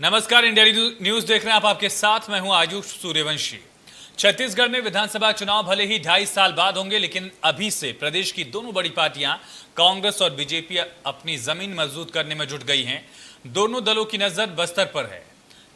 नमस्कार, India news देख रहे हैं आप। आपके साथ मैं हूं आयुष सूर्यवंशी। छत्तीसगढ़ में विधानसभा चुनाव भले ही 2.5 साल बाद होंगे, लेकिन अभी से प्रदेश की दोनों बड़ी पार्टियां कांग्रेस और बीजेपी अपनी जमीन मजबूत करने में जुट गई हैं। दोनों दलों की नजर बस्तर पर है।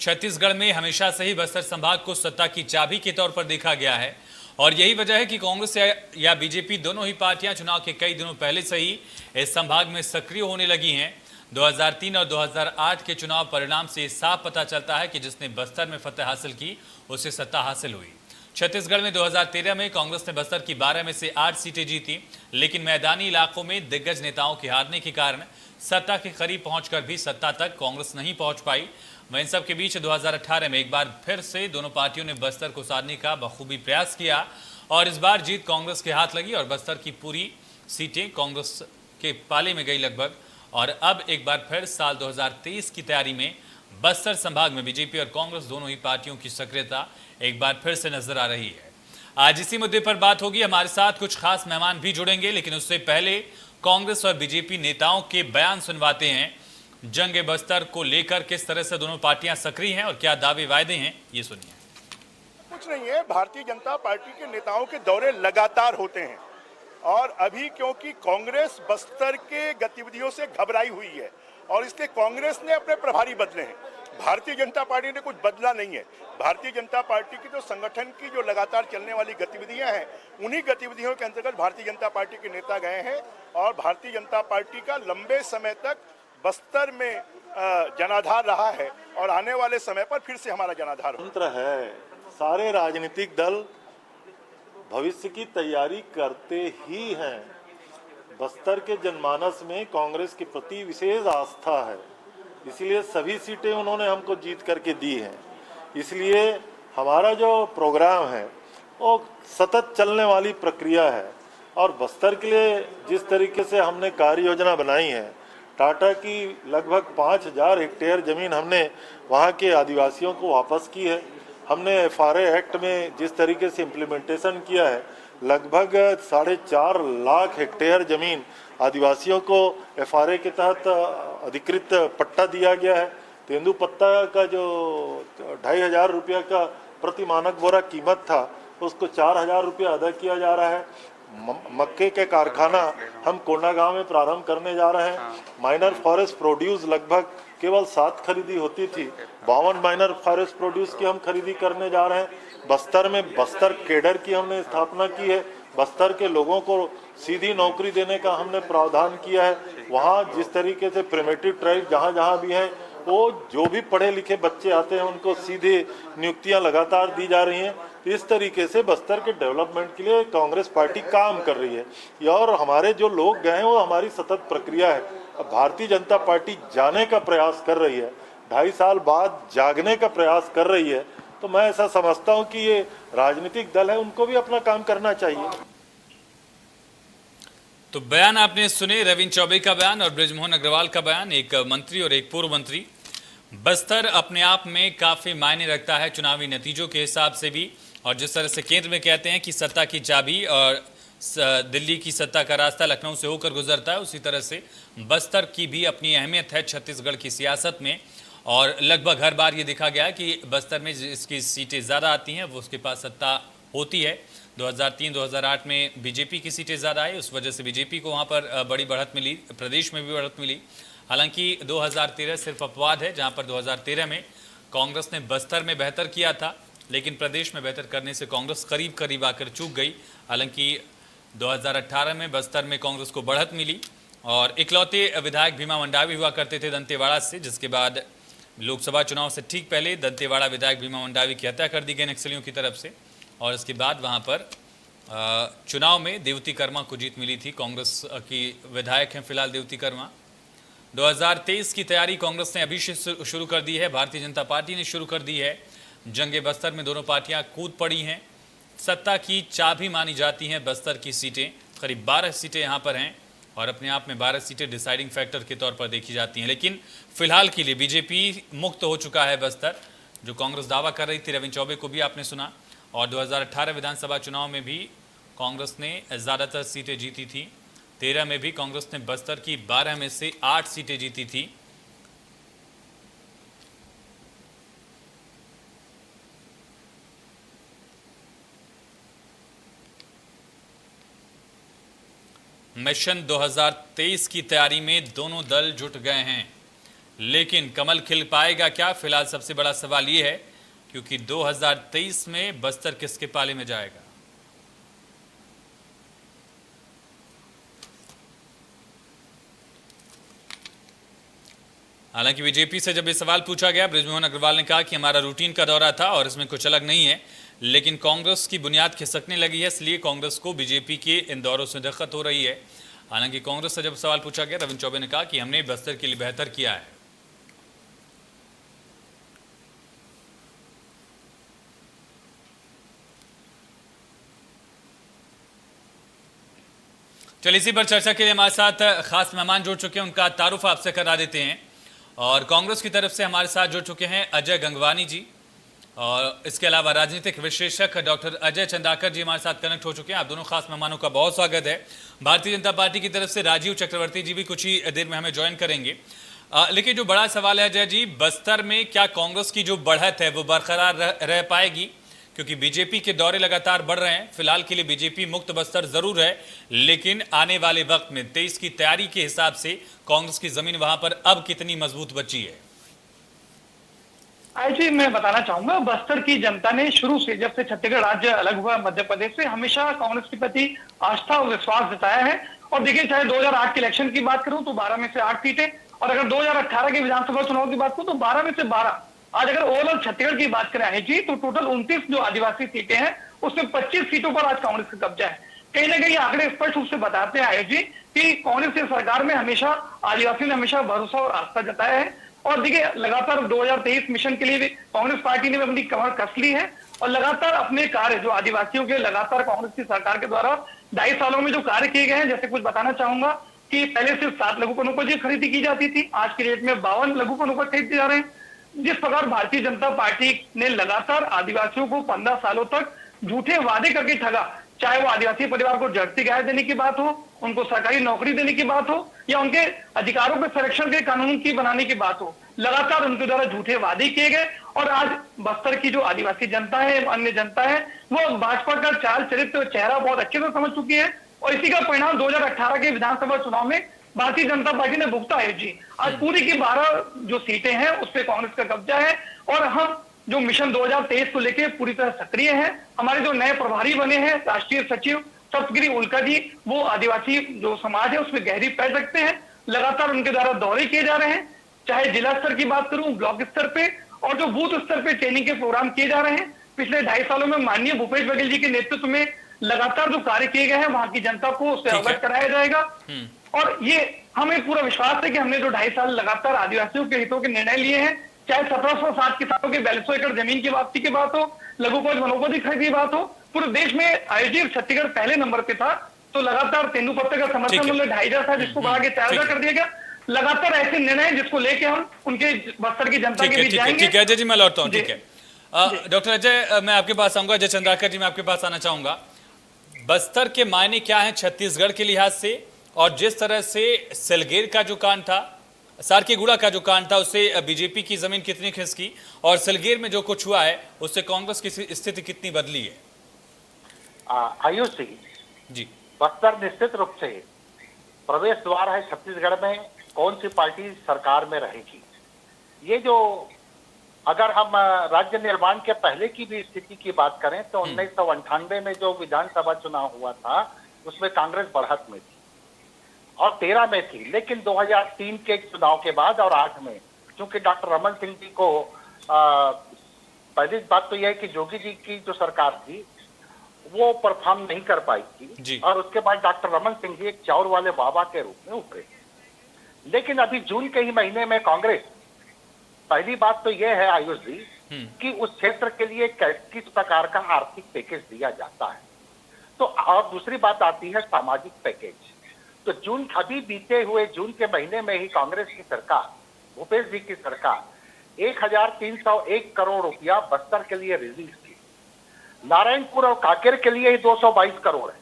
छत्तीसगढ़ में हमेशा से ही बस्तर संभाग को सत्ता की चाबी के तौर पर देखा गया है और यही वजह है कि कांग्रेस या बीजेपी दोनों ही पार्टियां चुनाव के कई दिनों पहले से ही इस संभाग में सक्रिय होने लगी हैं। 2003 और 2008 के चुनाव परिणाम से साफ पता चलता है कि जिसने बस्तर में फतह हासिल की उसे सत्ता हासिल हुई। छत्तीसगढ़ में 2013 में कांग्रेस ने बस्तर की 12 में से 8 सीटें जीती, लेकिन मैदानी इलाकों में दिग्गज नेताओं के हारने के कारण सत्ता के करीब पहुंचकर भी सत्ता तक कांग्रेस नहीं पहुंच पाई। वहीं सब के बीच 2018 में एक बार फिर से दोनों पार्टियों ने बस्तर को साधने का बखूबी प्रयास किया और इस बार जीत कांग्रेस के हाथ लगी और बस्तर की पूरी सीटें कांग्रेस के पाले में गई लगभग। और अब एक बार फिर साल 2023 की तैयारी में बस्तर संभाग में बीजेपी और कांग्रेस दोनों ही पार्टियों की सक्रियता एक बार फिर से नजर आ रही है। आज इसी मुद्दे पर बात होगी। हमारे साथ कुछ खास मेहमान भी जुड़ेंगे, लेकिन उससे पहले कांग्रेस और बीजेपी नेताओं के बयान सुनवाते हैं। जंग बस्तर को लेकर किस तरह से दोनों पार्टियां सक्रिय हैं और क्या दावे वायदे हैं, ये सुनिए। कुछ नहीं है, भारतीय जनता पार्टी के नेताओं के दौरे लगातार होते हैं और अभी क्योंकि कांग्रेस बस्तर के गतिविधियों से घबराई हुई है और इसलिए कांग्रेस ने अपने प्रभारी बदले हैं। भारतीय जनता पार्टी ने कुछ बदला नहीं है। भारतीय जनता पार्टी की जो संगठन की जो लगातार चलने वाली गतिविधियां हैं, उन्हीं गतिविधियों के अंतर्गत भारतीय जनता पार्टी के नेता गए हैं और भारतीय जनता पार्टी का लंबे समय तक बस्तर में जनाधार रहा है और आने वाले समय पर फिर से हमारा जनाधार है। सारे राजनीतिक दल भविष्य की तैयारी करते ही हैं। बस्तर के जनमानस में कांग्रेस के प्रति विशेष आस्था है, इसलिए सभी सीटें उन्होंने हमको जीत करके दी हैं। इसलिए हमारा जो प्रोग्राम है वो सतत चलने वाली प्रक्रिया है और बस्तर के लिए जिस तरीके से हमने कार्य योजना बनाई है, टाटा की लगभग 5000 हेक्टेयर जमीन हमने वहाँ के आदिवासियों को वापस की है। हमने FRA एक्ट में जिस तरीके से इम्प्लीमेंटेशन किया है, लगभग 4.5 लाख हेक्टेयर जमीन आदिवासियों को FRA के तहत अधिकृत पट्टा दिया गया है। तेंदुपत्ता का जो 2500 रुपया का प्रति मानक बोरा कीमत था, उसको 4000 रुपया अदा किया जा रहा है। मक्के के कारखाना हम कोंडागांव में प्रारंभ करने जा रहे हैं। माइनर फॉरेस्ट प्रोड्यूस लगभग केवल 7 खरीदी होती थी, 52 माइनर फॉरेस्ट प्रोड्यूस की हम खरीदी करने जा रहे हैं। बस्तर में बस्तर केडर की हमने स्थापना की है। बस्तर के लोगों को सीधी नौकरी देने का हमने प्रावधान किया है। वहाँ जिस तरीके से प्रिमेटिव ट्राइब जहाँ भी हैं, वो जो भी पढ़े लिखे बच्चे आते हैं उनको सीधे नियुक्तियां लगातार दी जा रही हैं। इस तरीके से बस्तर के डेवलपमेंट के लिए कांग्रेस पार्टी काम कर रही है और हमारे जो लोग गए हैं वो हमारी सतत प्रक्रिया है। अब भारतीय जनता पार्टी जाने का प्रयास कर रही है, 2.5 साल बाद जागने का प्रयास कर रही है, तो मैं ऐसा समझता हूँ कि ये राजनीतिक दल है, उनको भी अपना काम करना चाहिए। तो बयान आपने सुने, रविंद्र चौबे का बयान और बृजमोहन अग्रवाल का बयान, एक मंत्री और एक पूर्व मंत्री। बस्तर अपने आप में काफी मायने रखता है चुनावी नतीजों के हिसाब से भी, और जिस तरह से केंद्र में कहते हैं कि सत्ता की चाबी और दिल्ली की सत्ता का रास्ता लखनऊ से होकर गुजरता है, उसी तरह से बस्तर की भी अपनी अहमियत है छत्तीसगढ़ की सियासत में। और लगभग हर बार ये देखा गया है कि बस्तर में जिसकी सीटें ज़्यादा आती हैं वो उसके पास सत्ता होती है। 2003-2008 में बीजेपी की सीटें ज़्यादा आई, उस वजह से बीजेपी को वहाँ पर बड़ी बढ़त मिली, प्रदेश में भी बढ़त मिली। हालांकि 2013 सिर्फ अपवाद है, जहाँ पर 2013 में कांग्रेस ने बस्तर में बेहतर किया था, लेकिन प्रदेश में बेहतर करने से कांग्रेस करीब करीब आकर चूक गई। हालांकि 2018 में बस्तर में कांग्रेस को बढ़त मिली और इकलौते विधायक भीमा मंडावी हुआ करते थे दंतेवाड़ा से, जिसके बाद लोकसभा चुनाव से ठीक पहले दंतेवाड़ा विधायक भीमा मंडावी की हत्या कर दी गई नक्सलियों की तरफ से और इसके बाद वहाँ पर चुनाव में देवती कर्मा को जीत मिली थी। कांग्रेस की विधायक हैं फिलहाल देवती कर्मा। 2023 की तैयारी कांग्रेस ने अभी से शुरू कर दी है, भारतीय जनता पार्टी ने शुरू कर दी है। जंगे बस्तर में दोनों पार्टियां कूद पड़ी हैं। सत्ता की चाबी मानी जाती हैं बस्तर की सीटें, करीब 12 सीटें यहाँ पर हैं और अपने आप में 12 सीटें डिसाइडिंग फैक्टर के तौर पर देखी जाती हैं। लेकिन फिलहाल के लिए बीजेपी मुक्त हो चुका है बस्तर, जो कांग्रेस दावा कर रही थी। रविंद्र चौबे को भी आपने सुना और 2018 विधानसभा चुनाव में भी कांग्रेस ने ज़्यादातर सीटें जीती थी। 13 में भी कांग्रेस ने बस्तर की 12 में से 8 सीटें जीती थी। मिशन 2023 की तैयारी में दोनों दल जुट गए हैं, लेकिन कमल खिल पाएगा क्या? फिलहाल सबसे बड़ा सवाल ये है, क्योंकि 2023 में बस्तर किसके पाले में जाएगा? हालांकि बीजेपी से जब ये सवाल पूछा गया, बृजमोहन अग्रवाल ने कहा कि हमारा रूटीन का दौरा था और इसमें कुछ अलग नहीं है, लेकिन कांग्रेस की बुनियाद खिसकने लगी है, इसलिए कांग्रेस को बीजेपी के इन दौरों से दिक्कत हो रही है। हालांकि कांग्रेस से जब सवाल पूछा गया, रविंद्र चौबे ने कहा कि हमने बस्तर के लिए बेहतर किया है। चलिए, इसी पर चर्चा के लिए हमारे साथ खास मेहमान जुड़ चुके हैं, उनका तारुफ आपसे करा देते हैं। और कांग्रेस की तरफ से हमारे साथ जुड़ चुके हैं अजय गंगवानी जी, और इसके अलावा राजनीतिक विश्लेषक डॉक्टर अजय चंदाकर जी हमारे साथ कनेक्ट हो चुके हैं। आप दोनों खास मेहमानों का बहुत स्वागत है। भारतीय जनता पार्टी की तरफ से राजीव चक्रवर्ती जी भी कुछ ही देर में हमें ज्वाइन करेंगे। लेकिन जो बड़ा सवाल है अजय जी, बस्तर में क्या कांग्रेस की जो बढ़त है वो बरकरार रह पाएगी? क्योंकि बीजेपी के दौरे लगातार बढ़ रहे हैं। फिलहाल के लिए बीजेपी मुक्त बस्तर जरूर है, लेकिन आने वाले वक्त में 23 की तैयारी के हिसाब से कांग्रेस की जमीन वहां पर अब कितनी मजबूत बची है? जी, मैं बताना चाहूंगा, बस्तर की जनता ने शुरू से, जब से छत्तीसगढ़ राज्य अलग हुआ मध्य प्रदेश से, हमेशा कांग्रेस के प्रति आस्था और विश्वास जताया है। और देखिए, चाहे 2008 के इलेक्शन की बात करूं तो 12 में से 8 सीटें, और अगर 2018 के विधानसभा चुनाव की बात करूं तो 12 में से 12। आज अगर ओवरऑल छत्तीसगढ़ की बात करें है जी, तो टोटल 29 जो आदिवासी सीटें हैं उसमें 25 सीटों पर आज कांग्रेस का कब्जा है। कहीं ना कहीं आंकड़े स्पष्ट रूप से बताते हैं जी कि कांग्रेस की सरकार में हमेशा आदिवासियों ने हमेशा भरोसा और आस्था जताया है। और देखिए, लगातार 2023 मिशन के लिए भी कांग्रेस पार्टी ने भी अपनी कमर कस ली है, और लगातार अपने कार्य जो आदिवासियों के लगातार कांग्रेस की सरकार के द्वारा 2.5 सालों में जो कार्य किए गए हैं, जैसे कुछ बताना चाहूंगा कि पहले सिर्फ 7 लघु वनोपज खरीदी की जाती थी, आज की डेट में 52 लघु वनोपज खरीदे जा रहे हैं। जिस प्रकार भारतीय जनता पार्टी ने लगातार आदिवासियों को 15 सालों तक झूठे वादे करके ठगा, चाहे वो आदिवासी परिवार को जर्सी गाय देने की बात हो, उनको सरकारी नौकरी देने की बात हो, या उनके अधिकारों के संरक्षण के कानून की बनाने की बात हो, लगातार उनके द्वारा झूठे वादे किए गए। और आज बस्तर की जो आदिवासी जनता है, अन्य जनता है, वो भाजपा का चाल चरित्र चेहरा बहुत अच्छे से समझ चुकी है। और इसी का परिणाम 2018 के विधानसभा चुनाव में भारतीय जनता पार्टी ने भुगता है जी। आज पूरी की 12 जो सीटें हैं उस पर कांग्रेस का कब्जा है, और हम जो मिशन 2023 को लेकर पूरी तरह सक्रिय हैं। हमारे जो नए प्रभारी बने हैं, राष्ट्रीय सचिव सप्तगिरी उल्का जी, वो आदिवासी जो समाज है उसमें गहरी पैर रखते हैं। लगातार उनके द्वारा दौरे किए जा रहे हैं, चाहे जिला स्तर की बात करूं, ब्लॉक स्तर पे, और जो बूथ स्तर पे ट्रेनिंग के प्रोग्राम किए जा रहे हैं। पिछले 2.5 सालों में माननीय भूपेश बघेल जी के नेतृत्व में लगातार जो कार्य किए गए हैं, वहां की जनता को उससे अवगत कराया जाएगा। और ये हमें पूरा विश्वास है कि हमने जो 2.5 साल लगातार आदिवासियों के हितों के निर्णय लिए हैं, चाहे 1707 किसानों के 4200 एकड़ जमीन की वापसी की बात हो, लघुपज वनोपज खरीदी की बात हो, पूरे देश में आयोजित छत्तीसगढ़ पहले नंबर पे था। तो लगातार तेंदुपत्ते का समर्थन मूल्य 2500 था, जिसको बढ़ा के 4000 कर दिया गया। लगातार ऐसे निर्णय जिसको लेके हम उनके बस्तर की जनता के बीच जाएंगे। ठीक है अजय जी, मैं लौटता हूँ। ठीक है डॉक्टर अजय, मैं आपके पास आऊंगा। अजय चंद्राकर जी, मैं आपके पास आना चाहूंगा। बस्तर के मायने क्या है छत्तीसगढ़ के लिहाज से, और जिस तरह से सिलगेर का जो कांड था, सारकेगुड़ा का जो कांड था, उससे बीजेपी की जमीन कितनी खिसकी, और सिलगेर में जो कुछ हुआ है उससे कांग्रेस की स्थिति कितनी बदली है? आयुष जी, बस्तर निश्चित रूप से प्रवेश द्वार है छत्तीसगढ़ में। कौन सी पार्टी सरकार में रहेगी, ये जो, अगर हम राज्य निर्माण के पहले की भी स्थिति की बात करें तो 1998 में जो विधानसभा चुनाव हुआ था उसमें कांग्रेस बढ़त में थी और 13 में थी। लेकिन 2003 के चुनाव के बाद और 8 में, क्योंकि डॉक्टर रमन सिंह जी को पहली बात तो यह है कि जोगी जी की जो सरकार थी वो परफॉर्म नहीं कर पाई थी, और उसके बाद डॉक्टर रमन सिंह जी एक चाउर वाले बाबा के रूप में उभरे। लेकिन अभी जून के ही महीने में कांग्रेस, पहली बात तो यह है आयुष जी कि उस क्षेत्र के लिए किस प्रकार का आर्थिक पैकेज दिया जाता है। तो और दूसरी बात आती है सामाजिक पैकेज। तो जून, अभी बीते हुए जून के महीने में ही कांग्रेस की सरकार, भूपेश जी की सरकार 1301 करोड़ रुपया बस्तर के लिए रिलीज की। नारायणपुर और कांकेर के लिए ही 222 करोड़ है।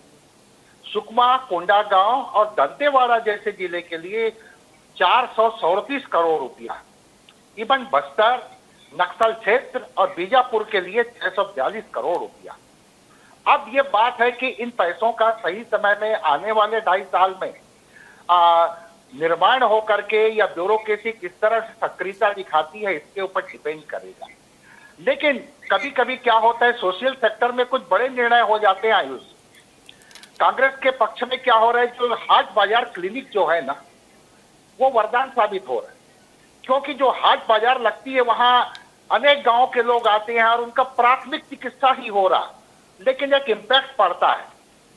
सुकमा, कोंडागांव और दंतेवाड़ा जैसे जिले के लिए 437 करोड़ रुपया। इवन बस्तर, नक्सल क्षेत्र और बीजापुर के लिए 642 करोड़ रुपया। अब ये बात है कि इन पैसों का सही समय में आने वाले 2.5 साल में निर्माण होकर के या ब्यूरोक्रेसी किस तरह से सक्रियता दिखाती है इसके ऊपर डिपेंड करेगा। लेकिन कभी कभी क्या होता है, सोशल सेक्टर में कुछ बड़े निर्णय हो जाते हैं आयुष। कांग्रेस के पक्ष में क्या हो रहा है, जो हाट बाजार क्लिनिक जो है ना, वो वरदान साबित हो रहा है, क्योंकि जो हाट बाजार लगती है वहां अनेक गांव के लोग आते हैं और उनका प्राथमिक चिकित्सा ही हो रहा, लेकिन एक इम्पैक्ट पड़ता है।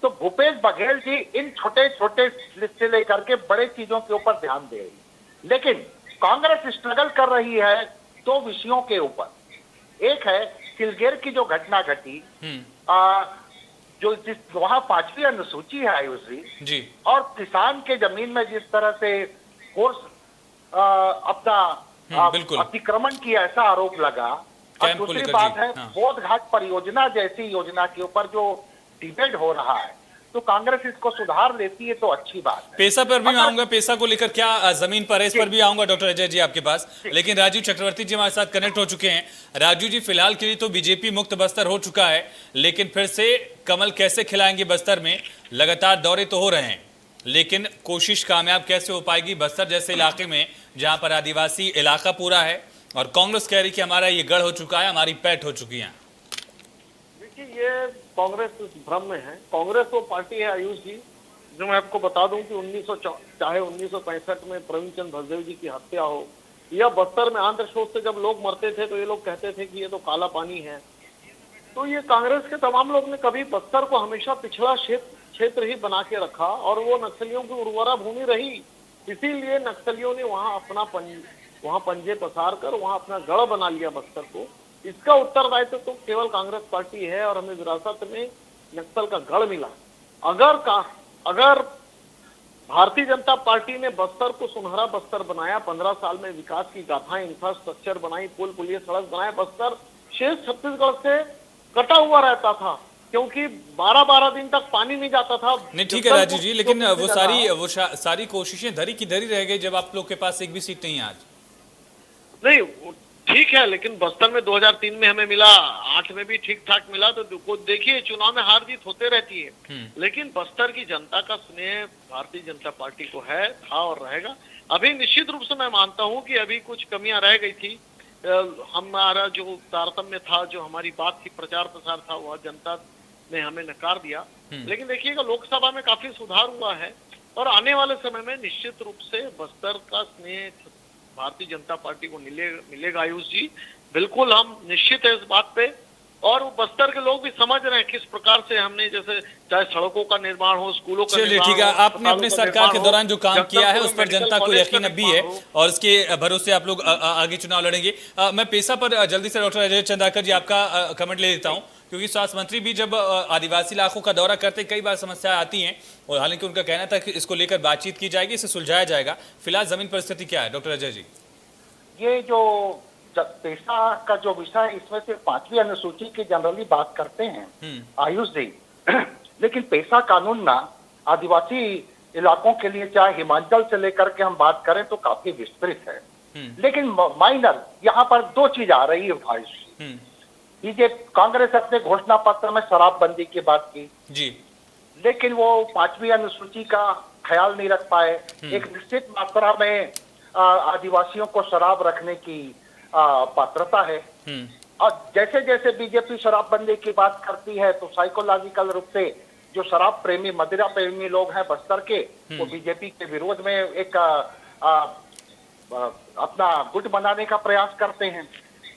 तो भूपेश बघेल जी इन छोटे छोटे से लेकर के बड़े चीजों के ऊपर ध्यान दे रही, लेकिन कांग्रेस स्ट्रगल कर रही है 2 विषयों के ऊपर। एक है सिलगेर की जो घटना घटी, जो जिस वहां 5वीं अनुसूची है आयुष जी, और किसान के जमीन में जिस तरह से फोर्स अपना अतिक्रमण किया, ऐसा आरोप लगा। और दूसरी बात है बोध घाट परियोजना जैसी योजना के ऊपर जो डिबेट हो रहा है, तो कांग्रेस इसको सुधार लेती है तो अच्छी बात है। पेशा पर भी मैं आऊंगा, पेशा को लेकर क्या जमीन पर है इस पर भी आऊंगा डॉक्टर अजय जी आपके पास, लेकिन राजीव चक्रवर्ती जी हमारे साथ कनेक्ट हो चुके हैं। राजू जी, फिलहाल के लिए तो बीजेपी मुक्त बस्तर हो चुका है, लेकिन फिर से कमल कैसे खिलाएंगे बस्तर में? लगातार दौरे तो हो रहे हैं, लेकिन कोशिश कामयाब कैसे हो पाएगी बस्तर जैसे इलाके में जहां पर आदिवासी इलाका पूरा है और कांग्रेस कह रही कि हमारा ये गढ़ हो चुका है, हमारी पैठ हो चुकी है? देखिए, ये कांग्रेस इस भ्रम में है। कांग्रेस वो पार्टी है आयुष जी, जो मैं आपको बता दूं कि चाहे 1965 में प्रवीण चंद्र भसदेव जी की हत्या हो, या बस्तर में आंध्र शोध से जब लोग मरते थे तो ये लोग कहते थे कि ये तो काला पानी है। तो ये कांग्रेस के तमाम लोग ने कभी बस्तर को हमेशा पिछड़ा क्षेत्र ही बना के रखा और वो नक्सलियों की उर्वरा भूमि रही। इसीलिए नक्सलियों ने वहां पंजे पसार कर वहां अपना गढ़ बना लिया बस्तर को। इसका उत्तरदायित्व तो केवल कांग्रेस पार्टी है और हमें विरासत में नक्सल का गढ़ मिला। अगर भारतीय जनता पार्टी ने बस्तर को सुनहरा बस्तर बनाया, 15 साल में विकास की गाथाएं, इंफ्रास्ट्रक्चर बनाई, पुल पुलिया सड़क बनाए, बस्तर शेष छत्तीसगढ़ से कटा हुआ रहता था क्योंकि 12-12 दिन तक पानी नहीं जाता था। नहीं, ठीक है राजू जी, लेकिन वो सारी कोशिशें धरी की धरी रह गई जब आप लोग के पास एक भी सीट नहीं है आज। नहीं, ठीक है, लेकिन बस्तर में 2003 में हमें मिला, 8 में भी ठीक ठाक मिला। तो देखिए, चुनाव में हार जीत होते रहती है, लेकिन बस्तर की जनता का स्नेह भारतीय जनता पार्टी को है, था और रहेगा। अभी निश्चित रूप से मैं मानता हूं कि अभी कुछ कमियां रह गई थी। हमारा जो तारतम्य था, जो हमारी बात थी, प्रचार प्रसार था, वह जनता ने हमें नकार दिया। लेकिन देखिएगा, लोकसभा में काफी सुधार हुआ है और आने वाले समय में निश्चित रूप से बस्तर का स्नेह भारतीय जनता पार्टी को मिलेगा आयुष जी। बिल्कुल हम निश्चित है इस बात पे, और बस्तर के लोग भी समझ रहे हैं किस प्रकार से हमने, जैसे चाहे सड़कों का निर्माण हो, स्कूलों का निर्माण हो। ठीक है, आपने अपने सरकार के दौरान जो काम किया है उस पर जनता को यकीन अब भी है और उसके भरोसे आप लोग आगे चुनाव लड़ेंगे। मैं पेशा पर जल्दी से डॉक्टर अजय चंद्राकर जी आपका कमेंट ले लेता हूँ, क्योंकि स्वास्थ्य मंत्री भी जब आदिवासी इलाकों का दौरा करते कई बार समस्याएं आती हैं और हालांकि उनका कहना था कि इसको लेकर बातचीत की जाएगी, इसे सुलझाया जाएगा। फिलहाल जमीन परिस्थिति क्या है डॉक्टर अजय जी? ये जो पेशा का जो विषय है, इसमें से 5वीं अनुसूची की जनरली बात करते हैं आयुष जी, लेकिन पेशा कानून ना आदिवासी इलाकों के लिए, चाहे हिमाचल से लेकर के हम बात करें तो काफी विस्तृत है। लेकिन माइनर यहाँ पर 2 चीज आ रही है आयुष जी। कांग्रेस अपने घोषणा पत्र में शराबबंदी की बात की जी, लेकिन वो 5वीं अनुसूची का ख्याल नहीं रख पाए। एक निश्चित मात्रा में आदिवासियों को शराब रखने की पात्रता है, और जैसे जैसे बीजेपी शराबबंदी की बात करती है तो साइकोलॉजिकल रूप से जो शराब प्रेमी, मदिरा प्रेमी लोग हैं बस्तर के, वो बीजेपी के विरोध में एक अपना गुट बनाने का प्रयास करते हैं।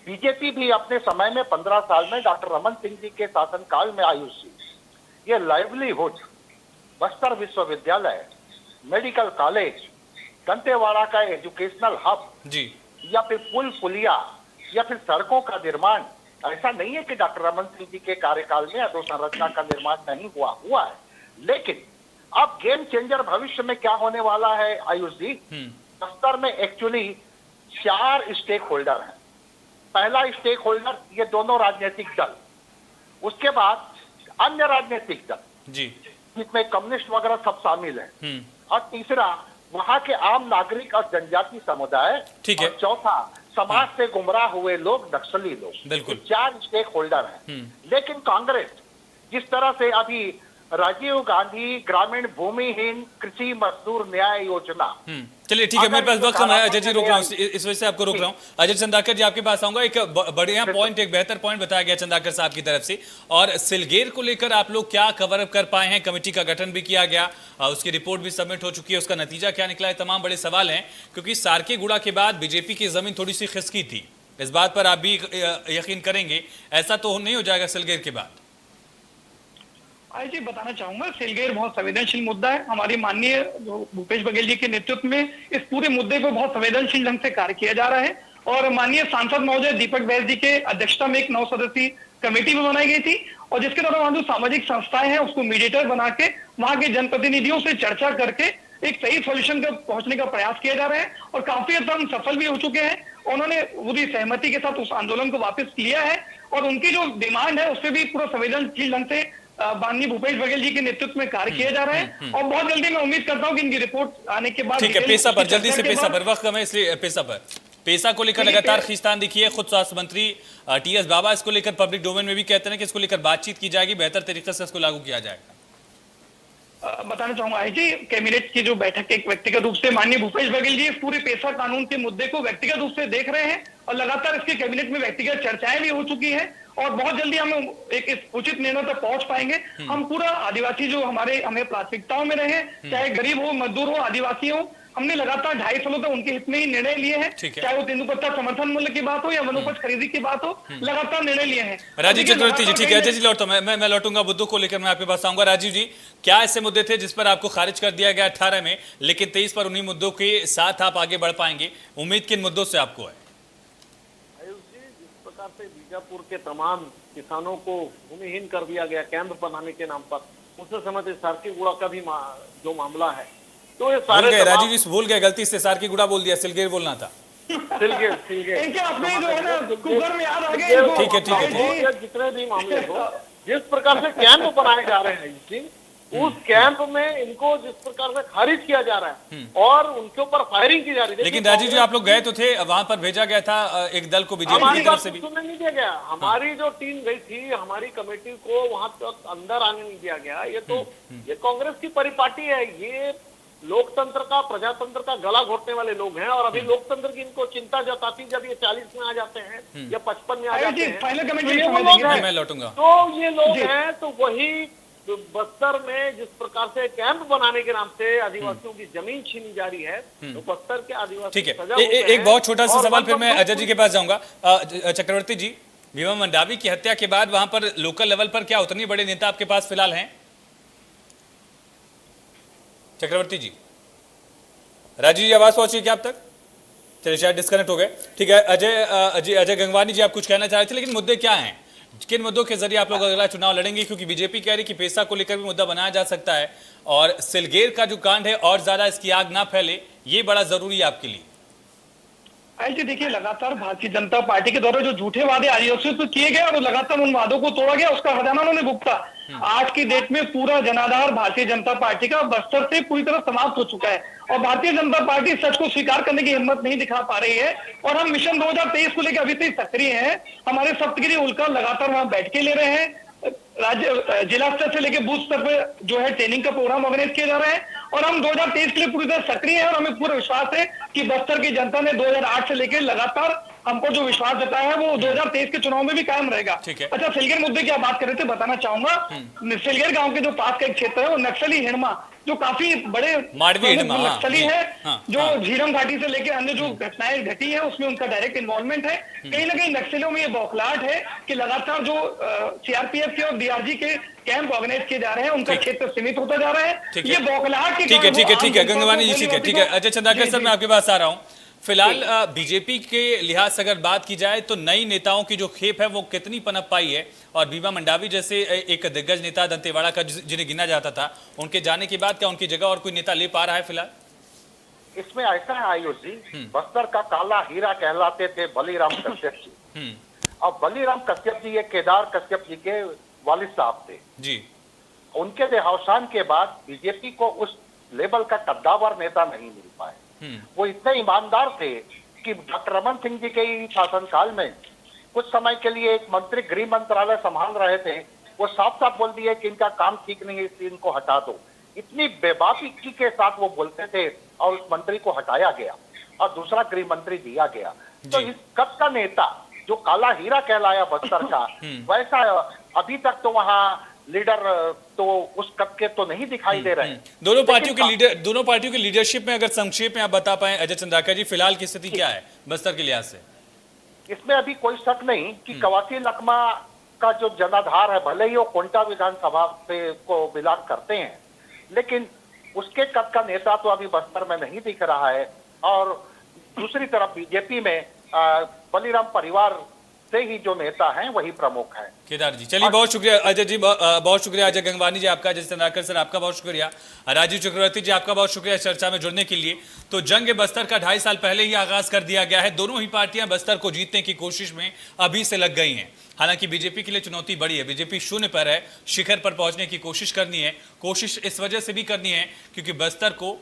बीजेपी भी अपने समय में 15 साल में डॉक्टर रमन सिंह जी के शासनकाल में आयुषी ये लाइवलीहुड, बस्तर विश्वविद्यालय, मेडिकल कॉलेज, दंतेवाड़ा का एजुकेशनल हब जी, या फिर पुल पुलिया या फिर सड़कों का निर्माण, ऐसा नहीं है कि डॉक्टर रमन सिंह जी के कार्यकाल में अधोसंरचना का निर्माण नहीं हुआ है। लेकिन अब गेम चेंजर भविष्य में क्या होने वाला है आयुष जी, बस्तर में एक्चुअली 4 स्टेक होल्डर हैं। पहला स्टेक होल्डर ये दोनों राजनीतिक दल, उसके बाद अन्य राजनीतिक दल जी, जिसमें कम्युनिस्ट वगैरह सब शामिल हैं, और तीसरा वहां के आम नागरिक और जनजाति समुदाय, ठीक है, और चौथा समाज से गुमराह हुए लोग, नक्सली लोग। बिल्कुल 4 स्टेक होल्डर हैं। लेकिन कांग्रेस जिस तरह से अभी राजीव गांधी ग्रामीण भूमिहीन कृषि मजदूर न्याय योजना। चलिए ठीक है, मेरे पास वक्त कम है अजय जी, रोक रहा हूँ इस वजह से आपको रोक रहा हूँ। अजय चंदाकर जी आपके पास आऊंगा। एक बढ़िया पॉइंट, एक बेहतर पॉइंट बताया गया चंदाकर साहब की तरफ से। और सिलगेर को लेकर आप लोग क्या कवर अप कर पाए हैं? कमेटी का गठन भी किया गया, उसकी रिपोर्ट भी सबमिट हो चुकी है, उसका नतीजा क्या निकला है? तमाम बड़े सवाल हैं, क्योंकि सारकेगुड़ा के बाद बीजेपी की जमीन थोड़ी सी खिसकी थी। इस बात पर आप भी यकीन करेंगे, ऐसा तो नहीं हो जाएगा सिलगेर के बाद? आई जी बताना चाहूंगा, सिलगेर बहुत संवेदनशील मुद्दा है। हमारी माननीय भूपेश बघेल जी के नेतृत्व में इस पूरे मुद्दे पर बहुत संवेदनशील ढंग से कार्य किया जा रहा है। और माननीय सांसद महोदय दीपक बैस जी के अध्यक्षता में एक 9 सदस्यीय कमेटी भी बनाई गई थी, और जिसके द्वारा वहां जो सामाजिक संस्थाएं हैं उसको मीडिएटर बना के वहां के जनप्रतिनिधियों से चर्चा करके एक सही सोल्यूशन का पहुंचने का प्रयास किया जा रहा है। और काफी हद तक हम सफल भी हो चुके हैं। उन्होंने पूरी सहमति के साथ उस आंदोलन को वापस लिया है, और उनकी जो डिमांड है उससे भी पूरा संवेदनशील ढंग से माननीय भूपेश बघेल जी के नेतृत्व में कार्य किया जा रहा है। और बहुत जल्दी मैं उम्मीद करता हूं कि इनकी रिपोर्ट आने के बाद ठीक है, पेशा पर जल्दी से, पेशा पर वक्त कम है इसलिए पेशा पर। पेशा को लेकर लगातार खींचतान दिखी है। खुद स्वास्थ्य मंत्री टीएस बाबा इसको लेकर पब्लिक डोमेन में भी कहते हैं कि इसको लेकर बातचीत की जाएगी, बेहतर तरीके से इसको लागू किया जाएगा। बताना चाहूंगा आई जी, कैबिनेट की जो बैठक एक व्यक्तिगत रूप से माननीय भूपेश बघेल जी इस पूरे पेशा कानून के मुद्दे को व्यक्तिगत रूप से देख रहे हैं, और लगातार इसके कैबिनेट में व्यक्तिगत चर्चाएं भी हो चुकी है, और बहुत जल्दी हम एक इस उचित निर्णय तक पहुंच पाएंगे। हम पूरा आदिवासी जो हमें प्राथमिकताओं में रहे, चाहे गरीब हो, मजदूर हो, आदिवासी हो, हमने लगातार 2.5 सालों तक उनके हित में ही निर्णय लिए हैं। चाहे वो तेंदुपत्ता समर्थन मूल्य की बात हो या वनोपज खरीदी की बात हो, लगातार निर्णय लिए हैं। राजीव चतुर्थी जी, ठीक है अजय जी लौटो, मैं लौटूंगा मुद्दों को लेकर, मैं आपके पास आऊंगा। राजीव जी, क्या ऐसे मुद्दे थे जिस पर आपको खारिज कर दिया गया 18 में, लेकिन 23 पर उन्हीं मुद्दों के साथ आप आगे बढ़ पाएंगे? उम्मीद किन मुद्दों से आपको है? जिस प्रकार से बीजापुर के तमाम किसानों को भूमिहीन कर दिया गया कैंप बनाने के नाम पर, उससे समझ सारकेगुड़ा का भी जो मामला है, तो ये सारे राजीव जी भूल गए, गलती से सारकेगुड़ा बोल दिया, सिलगेर बोलना था। सिलगेर इनके अपने जो है ना कुकर में याद आ गए। ठीक है। जितने भी मामले हो, जिस प्रकार से कैंप बनाए जा रहे हैं, उस कैंप में इनको जिस प्रकार से खारिज किया जा रहा है और उनके ऊपर फायरिंग की जा रही है। लेकिन राजीव जी आप लोग गए तो थे, वहां पर भेजा गया था एक दल को बीजेपी की तरफ से भी? सुनने नहीं दिया गया। हमारी जो टीम गई थी, हमारी कमेटी को वहां तक अंदर आने नहीं दिया गया। ये कांग्रेस की परिपाटी है। ये लोकतंत्र का, प्रजातंत्र का गला घोटने वाले लोग हैं, और अभी लोकतंत्र की इनको चिंता जताती जब ये 40 में आ जाते हैं या 55 में आ जाते हैं, मैं लौटूंगा। तो ये लोग हैं, तो वही बस्तर में जिस प्रकार से कैंप बनाने के नाम से आदिवासियों की जमीन छीनी जा रही है, तो बस्तर के आदिवासी ठीक है। एक बहुत छोटा सा सवाल, फिर मैं अजय जी के पास जाऊंगा। चक्रवर्ती जी, भीमा मंडावी की हत्या के बाद वहां पर लोकल लेवल पर क्या उतने बड़े नेता आपके पास फिलहाल हैं? चक्रवर्ती जी, राजीव जी आवाज पहुंची क्या आप तक? चलिए शायद डिस्कनेक्ट हो गए। ठीक है, अजय गंगवानी जी आप कुछ कहना चाह रहे थे, लेकिन मुद्दे क्या हैं? किन मुद्दों के जरिए आप लोग अगला चुनाव लड़ेंगे? क्योंकि बीजेपी कह रही कि पेशा को लेकर भी मुद्दा बनाया जा सकता है, और सिलगेर का जो कांड है और ज्यादा इसकी आग ना फैले, ये बड़ा जरूरी है आपके लिए। जी देखिए, लगातार भारतीय जनता पार्टी के द्वारा जो झूठे वादे आदिवासियों पर किए गए और लगातार उन वादों को तोड़ा गया, उसका खजाना उन्होंने भुगता। आज की डेट में पूरा जनाधार भारतीय जनता पार्टी का बस्तर से पूरी तरह समाप्त हो चुका है, और भारतीय जनता पार्टी सच को स्वीकार करने की हिम्मत नहीं दिखा पा रही है। और हम मिशन 2023 को लेकर अभी तक सक्रिय हैं। हमारे सप्तगिरी उल्का लगातार वहां बैठ के ले रहे हैं। राज्य जिला स्तर से लेकर बूथ स्तर पर जो है ट्रेनिंग का प्रोग्राम ऑर्गेनाइज किया जा रहा है, और हम 2023 के लिए पूरी तरह सक्रिय हैं। और हमें पूरा विश्वास है कि बस्तर की जनता ने 2008 से लेकर लगातार हमको जो विश्वास जताया है वो 2023 के चुनाव में भी कायम रहेगा। अच्छा, सिलगेर मुद्दे की आप बात कर रहे थे, बताना चाहूंगा, सिलगेर गांव के जो पास का एक क्षेत्र है वो नक्सली हिड़मा, जो काफी बड़े नक्सली है, जो झीरम घाटी से लेकर अन्य जो घटनाएं घटी है उसमें उनका डायरेक्ट इन्वॉल्वमेंट है। कहीं ना कहीं नक्सलियों में ये बौखलाहट है कि लगातार जो सीआरपीएफ के और डीआरजी के कैंप ऑर्गेनाइज किए जा रहे हैं, उनका क्षेत्र सीमित होता जा रहा है। ये बौखलाहट की ठीक है गंगवानी जी, ठीक है। अजय चंदाकर सर, मैं आपके पास आ रहा हूँ। फिलहाल बीजेपी के लिहाज से अगर बात की जाए तो नई नेताओं की जो खेप है वो कितनी पनप पाई है? और भीमा मंडावी जैसे एक दिग्गज नेता दंतेवाड़ा का जिन्हें गिना जाता था, उनके जाने के बाद क्या उनकी जगह और कोई नेता ले पा रहा है फिलहाल? इसमें ऐसा है आयुष जी, बस्तर का काला हीरा कहलाते थे बलीराम कश्यप जी। अब बलीराम कश्यप जी ये केदार कश्यप जी के वालिद साहब थे जी। उनके देहावसान के बाद बीजेपी को उस लेवल का कद्दावर नेता नहीं मिल पाए। वो इतने ईमानदार थे कि डॉक्टर रमन सिंह जी के शासनकाल में कुछ समय के लिए एक मंत्री गृह मंत्रालय संभाल रहे थे, वो साफ साफ बोल दिए कि इनका काम ठीक नहीं है, इसलिए इनको हटा दो। इतनी बेबाकी के साथ वो बोलते थे और उस मंत्री को हटाया गया और दूसरा गृह मंत्री दिया गया। तो इस कद का नेता जो काला हीरा कहलाया बस्तर का, वैसा अभी तक तो वहाँ लीडर तो उस कद के तो नहीं दिखाई दे रहे। दोनों पार्टियों के लीडरशिप में अगर संक्षेप में आप बता पाए अजय चंद्राकर जी, फिलहाल की स्थिति क्या है बस्तर के लिहाज से? इसमें अभी कोई शक नहीं कि कवासी लकमा का जो जनाधार है, भले ही वो कोंटा विधानसभा से को बिलोंग करते हैं, लेकिन उसके कद का नेता तो अभी बस्तर में नहीं दिख रहा है। और दूसरी तरफ बीजेपी में बलीराम परिवार से ही जो नेता हैं वही प्रमुख है। केदार जी, चलिए बहुत शुक्रिया अजय जी, बहुत शुक्रिया अजय गंगवानी जी आपका, अजय चंद्राकर सर आपका बहुत शुक्रिया, राजीव चक्रवर्ती जी आपका बहुत शुक्रिया चर्चा में जुड़ने के लिए। तो जंग बस्तर का 2.5 साल पहले ही आगाज कर दिया गया है। दोनों ही पार्टियां बस्तर को जीतने की कोशिश में अभी से लग गई हैं। हालांकि बीजेपी के लिए चुनौती बड़ी है, बीजेपी शून्य पर है, शिखर पर पहुंचने की कोशिश करनी है। कोशिश इस वजह से भी करनी है क्योंकि बस्तर को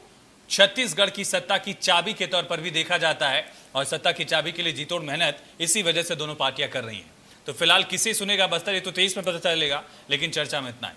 छत्तीसगढ़ की सत्ता की चाबी के तौर पर भी देखा जाता है और सत्ता की चाबी के लिए जीतोड़ मेहनत इसी वजह से दोनों पार्टियां कर रही हैं। तो फिलहाल किसे सुनेगा बस्तर, ये तो 23 में पता चलेगा, लेकिन चर्चा में इतना ही।